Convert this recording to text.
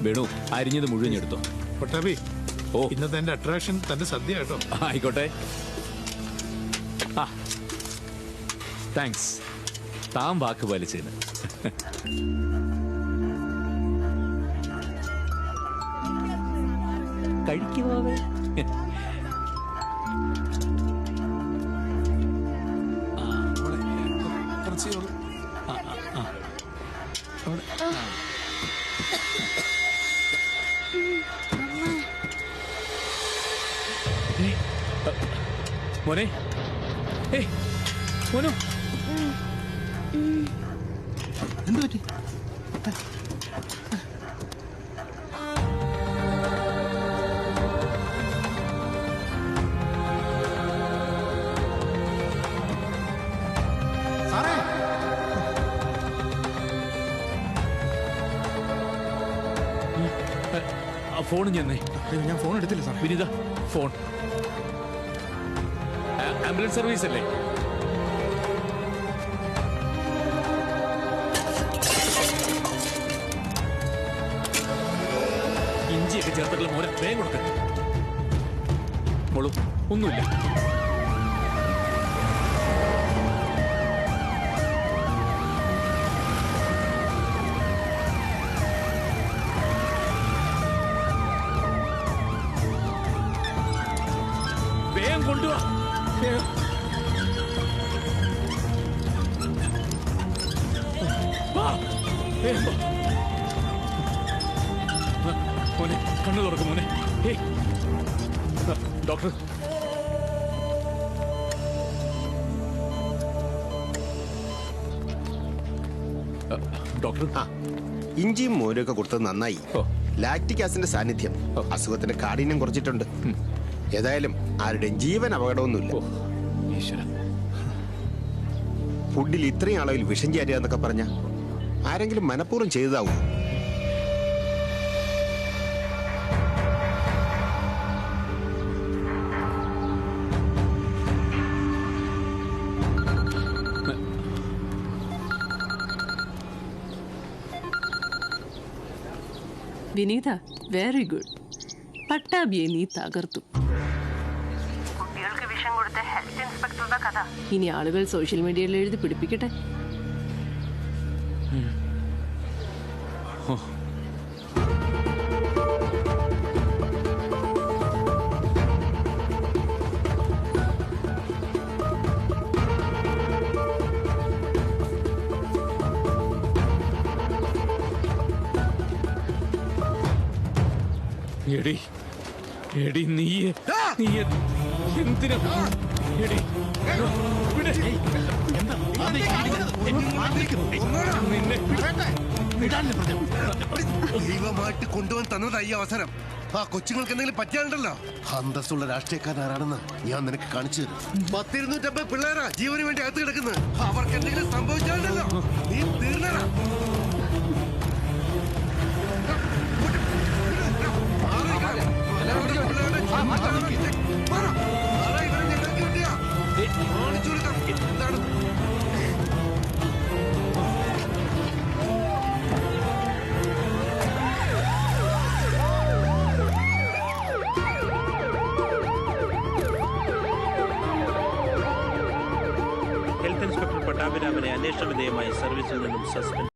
വേണു അരിഞ്ഞത് മുഴുവൻ എടുത്തോ. പൊട്ടാബി, ഓ ഇന്നത്തെ എന്റെ അട്രാക്ഷൻ തന്റെ സദ്യ കേട്ടോ. ആയിക്കോട്ടെ. താങ്ക്സ്, താൻ വാക്ക് പാലിച്ചതിന്. കഴിക്കുവാവേ. മോനെ, മോനോ, എന്ത് പറ്റി? സാറേ, ഫോൺ ചെന്നേ. ഞാൻ ഫോൺ എടുത്തില്ല സാർ. വിനീത, ഫോൺ. ആംബുലൻസ് സർവീസ് അല്ലേ? ഇഞ്ചിയൊക്കെ ചേർത്തിട്ടുള്ള മോനെ വേഗം കൊടുക്ക. മോളു ഒന്നുമില്ല. വേഗം കൊണ്ടുവാ. മോനെ കണ്ണു തുറക്കും മോനെ. Doctor, doctor. ഇഞ്ചിയും മോരൊക്കെ കൊടുത്തത് നന്നായി. ലാക്റ്റിക് ആസിഡിന്റെ സാന്നിധ്യം അസുഖത്തിന്റെ കാഠിന്യം കുറച്ചിട്ടുണ്ട്. ഏതായാലും ആരുടെയും ജീവൻ അപകടമൊന്നുമില്ല. ഫുഡിൽ ഇത്രയും അളവിൽ വിഷം ചേരുക എന്നൊക്കെ പറഞ്ഞ ആരെങ്കിലും മനഃപൂർവ്വം ചെയ്തതാവും. വിനീത, വെരി ഗുഡ്. പട്ടാഭിയെ നീ തകർത്തു. കുട്ടികൾക്ക് വിഷം കൊടുത്ത ഹെൽത്ത് ഇൻസ്പെക്ടറുടെ കഥ ഇനി ആളുകൾ സോഷ്യൽ മീഡിയയിൽ എഴുതി പിടിപ്പിക്കട്ടെ. എടി എടി നീ എന്തിനാ എടി ദൈവമായിട്ട് കൊണ്ടുവന്ന് തന്നതാ ഈ അവസരം. ആ കൊച്ചുങ്ങൾക്ക് എന്തെങ്കിലും പറ്റാനുണ്ടല്ലോ. അന്തസ്സുള്ള രാഷ്ട്രീയക്കാരാണെന്ന് ഞാൻ നിനക്ക് കാണിച്ചു തരും. 10-250 പിള്ളേരാ ജീവന് വേണ്ടി അകത്ത് കിടക്കുന്നത്. അവർക്ക് എന്തെങ്കിലും സംഭവിച്ചാലുണ്ടല്ലോ നീ തീർന്നടാ. ഹെൽത്ത് ഇൻസ്പെക്ടർ പട്ടാഭിരാമനെ അന്വേഷണ വിധേയമായി സർവീസിൽ നിന്നും സസ്പെൻഡ്